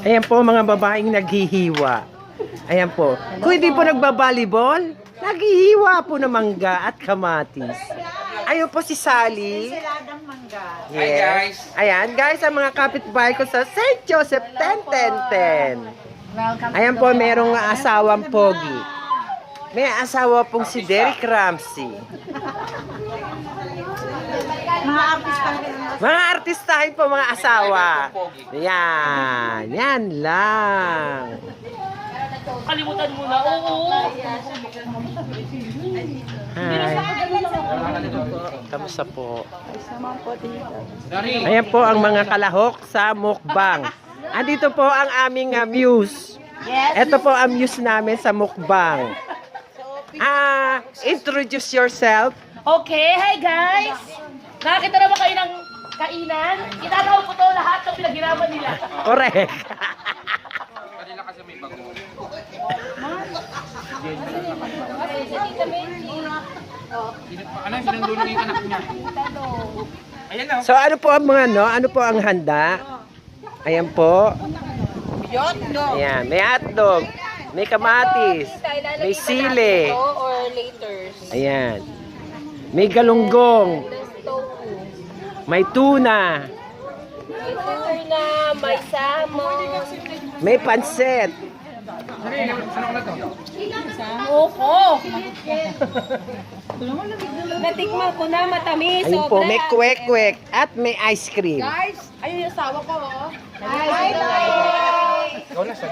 Ayan po mga babaeng naghihiwa. Ayan po. Kung hindi po nagbabalibol, naghihiwa po ng mangga at kamatis. Ayun po si Sally. Yes. Hi guys. Ayan guys, ang mga kapitbahay ko sa St. Joseph 10-10-10. Ayan po, merong asawang pogi. May asawa pong si Derek Ramsey. Mga artistahin po mga asawa. Yan. Yan lang. Kalimutan mo na. Oo. Hi. Kamusta po? Ayan po ang mga kalahok sa mukbang. Andito po ang aming muse. Ito po ang muse namin sa mukbang. Introduce yourself. Okay, hi guys. Nakakita naman kayo ng kainan. Itatawag ko to lahat ng pinaghirapan nila. Correct. Kanila kasi may bago. Ano yung sinundulo yung anak niya? Ayan na. So ano po ang mga ano po ang handa? Ayan po. Ayan, may hotdog, may kamatis, may sili. Ayan. May galunggong. May tuna. May salmon. May pansit. Opo. Natikman ko na, matamis. Ayun po, may kwek-kwek at may ice cream. Guys, ayun yung asawa ko, oh. Ikaw na sa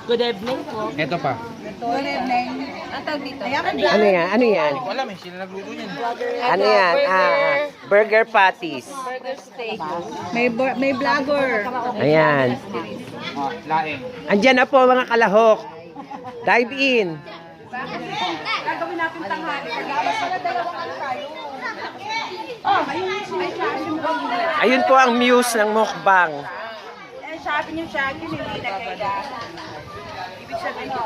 Good evening po. Ito pa. Ang tawag dito. Ano yan? Ano yan? Hindi ko alam eh, sila nagluto niyan. Ano yan? Burger patties. Burger steak. May vlogger. Ayan. Laing. Andyan na po mga kalahok. Dive in. Gagawin natin tanghali. Pagkabas na dalawang ano tayo. Ayun po ang muse ng mukbang. Eh, Shaggy yung Shaggy, hindi na kaya. Ibig sabihin ko.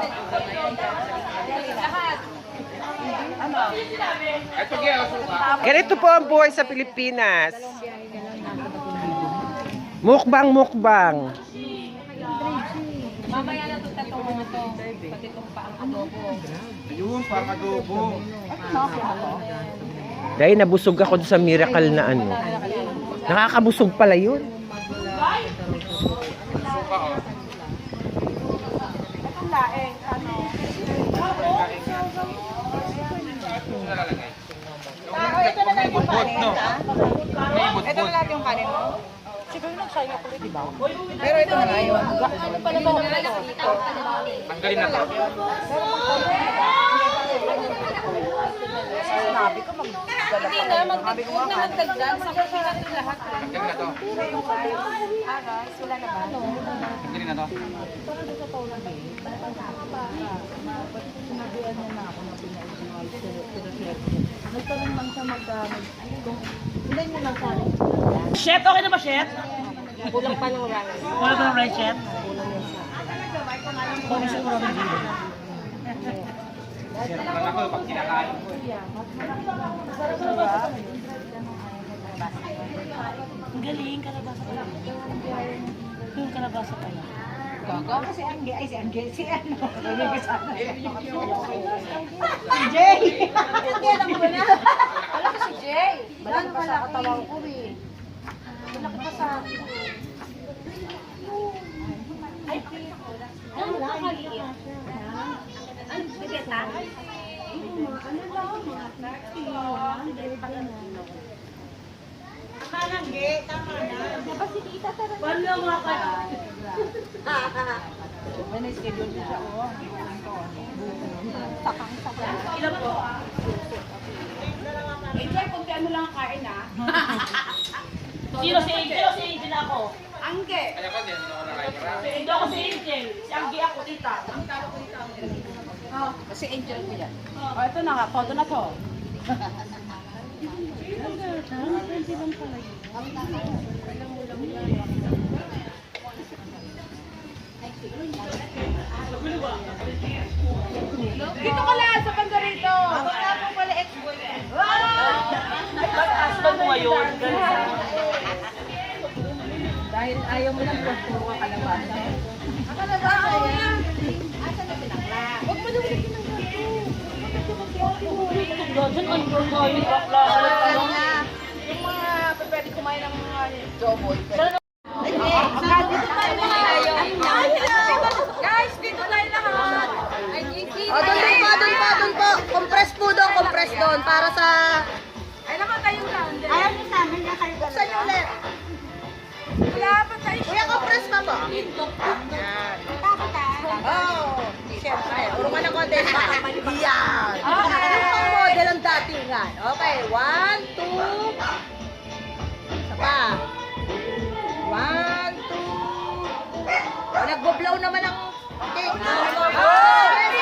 Ito kaya suka. Ganito po ang buhay sa Pilipinas. Mukbang, mukbang. Mamaya na ito tatong mo ito. Pati itong paang adobo. Ayun, parang adobo. Dahil nabusog ako sa miracle na ano. Nakakabusog pala yun. Suka oh. Itong laeng, ano? Ito nalalagay. Ito na lang yung kanin. No. May Ito na butbut. lang yung kanin mo. Siguro nag-shine ako ulit, di ba? Pero ito na lang yung... Ano pala ba naman dito? Tanggalin na to. Sinabi ko, Hindi na, huwag na magdagdag. Sakitin natin lahat. Tanggalin na to. guys, wala na ba? Tanggalin na to. Chef, okay na ba, Chef? Kulang pa ng rice. Wala ba ng rice, Chef? Lang ako pag kinakain ko eh. Ang galing, kalabasa pala. Yung kalabasa pala. Si Angge, ay si Angge, si ano? Si Jay! Wala ka si Jay. Wala na pala katawang ko eh. Wala ka pa sa akin. Ano ka kaliit? Ano bigeta? Wala mga kaya. May schedule siya, oh. Ilan po? Enjoy kung ano lang ang kain, ah. Sino si Angel o si Angel ako? Angge! Kaya ko din, ako nakain. Hindi ako si Angel. Si Anggi ako, tita. Si Angel ko yan. Oh, ito na nga, todo na to. Dito ka lang sa banda rito. Wala mo pala ex-boyfriend. Husband mo ngayon. Dahil Ayaw mo lang kung puro ka kalabasa. Kalabasa yan. Asa na pinakla? Huwag mo daw ulit pinakla to. Doon, ang organic bakla. Yung mga pwede kumain ng mga joboy. Guys, dito tayo lahat. Doon po. Compress po doon, compress doon. Para sa... Ay, naman tayong lang. Ayaw niyo sa amin na kayo gano'n. Saan niyo ulit? Wala pa tayo. Kuya, compress pa po. Oh, siyempre. Urungan ng konti pa. Yan. Ano pang model ang datingan? Okay, 1, 2. Isa pa. 1, 2. Oh, nagbo-blow naman ang cake. Oh, very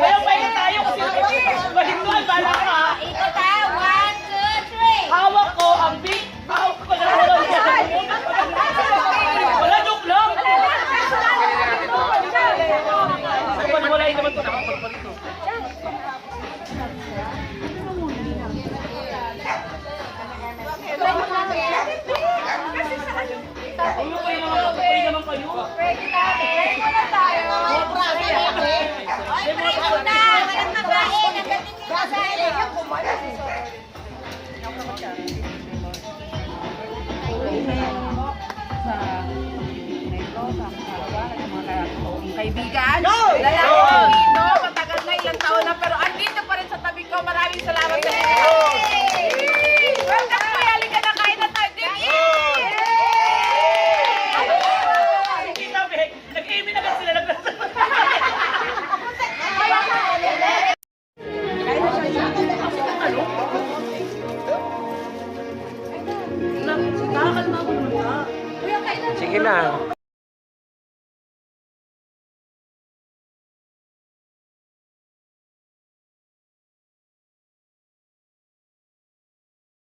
Ngayon, pahinga tayo kasi mahinduan, bala ka. Hawak ko ang big. Hawak ko na wala joke lang. Wala naman ito. Pwede naman kayo. Kaibigan, lalaki dito, matagal na ilang taon na, pero andito pa rin sa tabi ko. Maraming salamat sa inyo. Welcome po, halika na, kain na tayo. Hindi sabi, nag-aiming na sila Sige lang.